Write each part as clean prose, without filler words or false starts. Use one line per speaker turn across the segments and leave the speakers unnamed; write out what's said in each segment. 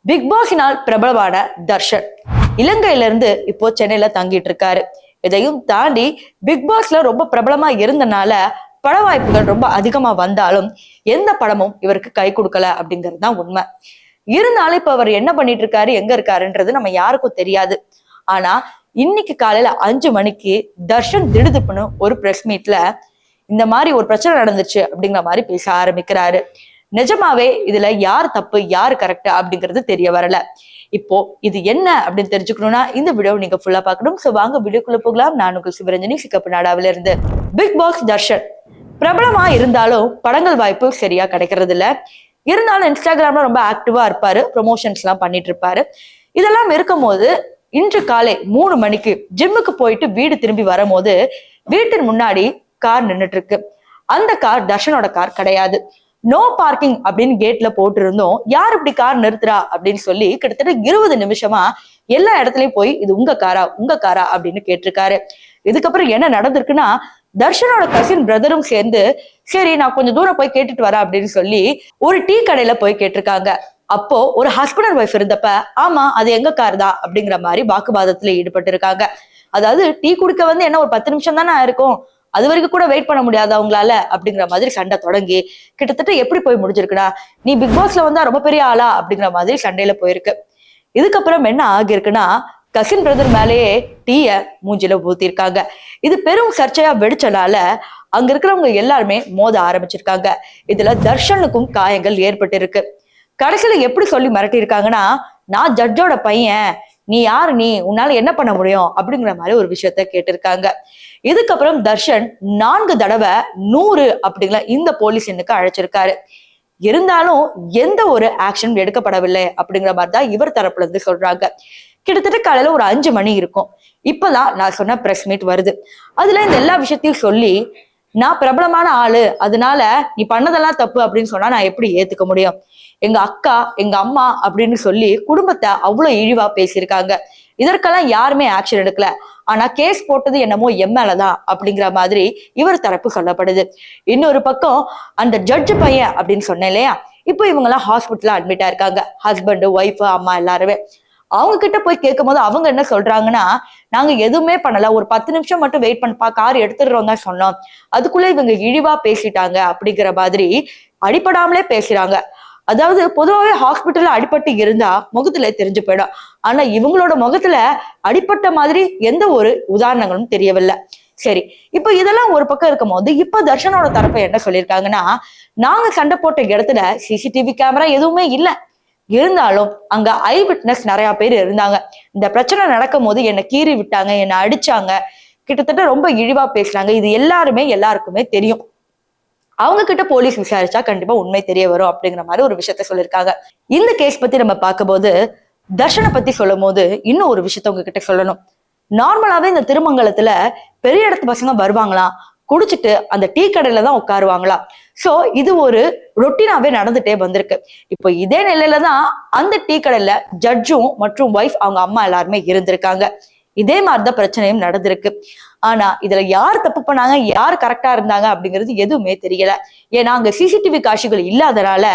Big பாஸினால் பிரபலமான தர்ஷன் இலங்கையில இருந்து இப்போ சென்னையில தங்கிட்டு இருக்காரு. இதையும் தாண்டி பிக் பாஸ்ல ரொம்ப பிரபலமா இருந்தனால பட வாய்ப்புகள் ரொம்ப அதிகமா வந்தாலும் எந்த படமும் இவருக்கு கை கொடுக்கல அப்படிங்கிறது தான் உண்மை. இருந்தாலும் இப்ப அவர் என்ன பண்ணிட்டு இருக்காரு, எங்க இருக்காருன்றது நம்ம யாருக்கும் தெரியாது. ஆனா இன்னைக்கு காலையில 5 மணிக்கு தர்ஷன் திடுதுப்புன்னு ஒரு பிரஸ் மீட்ல இந்த மாதிரி ஒரு பிரச்சனை நடந்துச்சு அப்படிங்கிற மாதிரி பேச ஆரம்பிக்கிறாரு. நிஜமாவே இதுல யார் தப்பு யார் கரெக்ட் அப்படிங்கிறது தெரிய வரல. இப்போ இது என்ன அப்படின்னு தெரிஞ்சுக்கணும்னா இந்த வீடியோ நீங்க ஃபுல்லா பார்க்கணும். சோ வாங்க வீடியோக்குள்ள போகலாம். நான் உங்கள் சிவரஞ்சனி, சிகப்பு நாடாவில இருந்து. பிக் பாஸ் தர்ஷன் பிரபலமா இருந்தாலும் படங்கள் வாய்ப்பு சரியா கிடைக்கிறது இல்ல. இருந்தாலும் இன்ஸ்டாகிராம்ல ரொம்ப ஆக்டிவா இருப்பாரு, ப்ரொமோஷன்ஸ் எல்லாம் பண்ணிட்டு இருப்பாரு. இதெல்லாம் இருக்கும் போது இன்று காலை 3 மணிக்கு ஜிம்முக்கு போயிட்டு வீடு திரும்பி வரும்போது வீட்டின் முன்னாடி கார் நின்றுட்டு இருக்கு. அந்த கார் தர்ஷனோட கார் கிடையாது. நோ பார்க்கிங் அப்படின்னு கேட்ல போட்டு இருந்தோம். யார் இப்படி கார் நிறுத்துறா அப்படின்னு சொல்லி கிட்டத்தட்ட 20 நிமிஷமா எல்லா இடத்துலயும் போய் இது உங்க காரா அப்படின்னு கேட்டிருக்காரு. இதுக்கப்புறம் என்ன நடந்திருக்குன்னா, தர்ஷனோட கசின் பிரதரும் சேர்ந்து சரி நான் கொஞ்சம் தூரம் போய் கேட்டுட்டு வரேன் அப்படின்னு சொல்லி ஒரு டீ கடையில போய் கேட்டிருக்காங்க. அப்போ ஒரு ஹஸ்பண்ட் அண்ட் ஒய்ஃப் இருந்தப்ப ஆமா அது எங்க கார் தான் அப்படிங்கிற மாதிரி வாக்குவாதத்துல ஈடுபட்டு இருக்காங்க. அதாவது டீ குடிக்க வந்து என்ன ஒரு 10 நிமிஷம் தானே இருக்கும், அது வரைக்கும் கூட வெயிட் பண்ண முடியாது அவங்களால அப்படிங்கிற மாதிரி சண்டை தொடங்கி கிட்டத்தட்ட எப்படி போய் முடிஞ்சிருக்குடா, நீ பிக் பாஸ்ல வந்தா ரொம்ப பெரிய ஆளா அப்படிங்கிற மாதிரி சண்டையில போயிருக்கு. இதுக்கப்புறம் என்ன ஆகிருக்குன்னா, கசின் பிரதர் மேலேயே டீய மூஞ்சில ஊத்திருக்காங்க. இது பெரும் சர்ச்சையா வெடிச்சனால அங்க இருக்கிறவங்க எல்லாருமே மோத ஆரம்பிச்சிருக்காங்க. இதுல தர்ஷனுக்கும் காயங்கள் ஏற்பட்டு இருக்கு. கடைசியில எப்படி சொல்லி மிரட்டி இருக்காங்கன்னா, நான் ஜட்ஜோட பையன், நீ யாரு, நீ உன்னால என்ன பண்ண முடியும் அப்படிங்கிற மாதிரி ஒரு விஷயத்த கேட்டிருக்காங்க. இதுக்கப்புறம் தர்ஷன் 4 தடவை 100 அப்படிங்கிற இந்த போலீஸ் எண்ணுக்கு அழைச்சிருக்காரு. இருந்தாலும் எந்த ஒரு ஆக்ஷன் எடுக்கப்படவில்லை அப்படிங்கிற மாதிரி தான் இவர் தரப்புல இருந்து சொல்றாங்க. கிட்டத்தட்ட காலையில ஒரு 5 மணி இருக்கும். இப்பதான் நான் சொன்ன பிரஸ் மீட் வருது. அதுல இந்த எல்லா விஷயத்தையும் சொல்லி நான் பிரபலமான ஆளு, அதனால நீ பண்ணதெல்லாம் தப்பு அப்படின்னு சொன்னா நான் எப்படி ஏத்துக்க முடியும், எங்க அக்கா எங்க அம்மா அப்படின்னு சொல்லி குடும்பத்தை அவ்வளவு இழிவா பேசியிருக்காங்க. இதற்கெல்லாம் யாருமே ஆக்ஷன் எடுக்கல. ஆனா கேஸ் போட்டது என்னமோ எம் மேலதான் அப்படிங்கிற மாதிரி இவர் தரப்பு சொல்லப்படுது. இன்னொரு பக்கம் அந்த ஜட்ஜு பையன் அப்படின்னு சொன்னேன் இல்லையா, இப்போ இவங்க எல்லாம் ஹாஸ்பிட்டல்ல அட்மிட் ஆயிருக்காங்க. ஹஸ்பண்ட், ஒய்ஃப், அம்மா எல்லாருமே. அவங்க கிட்ட போய் கேட்கும் போது அவங்க என்ன சொல்றாங்கன்னா, நாங்க எதுவுமே பண்ணல, ஒரு 10 நிமிஷம் மட்டும் வெயிட் பண்ணப்பா, கார் எடுத்துடுறோம் தான் சொன்னோம், அதுக்குள்ள இவங்க இழிவா பேசிட்டாங்க அப்படிங்கிற மாதிரி அடிப்படாமலே பேசுறாங்க. அதாவது பொதுவாகவே ஹாஸ்பிட்டல்ல அடிபட்டு இருந்தா முகத்துல தெரிஞ்சு போயிடும். ஆனா இவங்களோட முகத்துல அடிப்பட்ட மாதிரி எந்த ஒரு உதாரணங்களும் தெரியவில்லை. சரி, இப்ப இதெல்லாம் ஒரு பக்கம் இருக்கும் போது இப்ப தர்ஷனோட தரப்பை என்ன சொல்லியிருக்காங்கன்னா, நாங்க சண்டை போட்ட இடத்துல சிசிடிவி கேமரா எதுவுமே இல்லை, இருந்தாலும் அங்க ஐ விட்னஸ் நிறைய பேர் இருந்தாங்க. இந்த பிரச்சனை நடக்கும் போது என்னை கீறி விட்டாங்க, என்னை அடிச்சாங்க, கிட்டத்தட்ட ரொம்ப இழிவா பேசுறாங்க, இது எல்லாருக்குமே தெரியும், அவங்க கிட்ட போலீஸ் விசாரிச்சா கண்டிப்பா உண்மை தெரிய வரும் அப்படிங்கிற மாதிரி ஒரு விஷயத்த சொல்லியிருக்காங்க. இந்த கேஸ் பத்தி நம்ம பார்க்கும்போது தர்ஷனை பத்தி சொல்லும் போது இன்னும் ஒரு விஷயத்த உங்ககிட்ட சொல்லணும். நார்மலாவே இந்த திருமங்கலத்துல பெரிய இடத்து பசங்க வருவாங்களாம், குடிச்சிட்டு அந்த டீ கடையில தான் உட்காருவாங்களாம். சோ இது ஒரு ரொட்டீனாவே நடந்துட்டே வந்திருக்கு. இப்போ இதே நிலையில தான் அந்த டீ கடையில ஜட்ஜும் மற்றும் ஒய்ஃப் அவங்க அம்மா எல்லாருமே இருந்திருக்காங்க. இதே மாதிரிதான் பிரச்சனையும் நடந்திருக்கு. ஆனா இதுல யார் தப்பு பண்ணாங்க, யார் கரெக்டா இருந்தாங்க அப்படிங்கிறது எதுவுமே தெரியல. ஏன்னா அங்க சிசிடிவி காட்சிகள் இல்லாதனால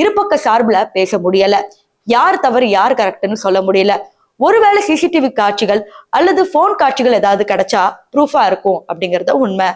இருபக்க சார்புல பேச முடியல, யார் தவறு யார் கரெக்ட்னு சொல்ல முடியல. ஒருவேளை சிசிடிவி காட்சிகள் அல்லது போன் காட்சிகள் ஏதாவது கிடைச்சா ப்ரூஃபா இருக்கும் அப்படிங்கறத உண்மை.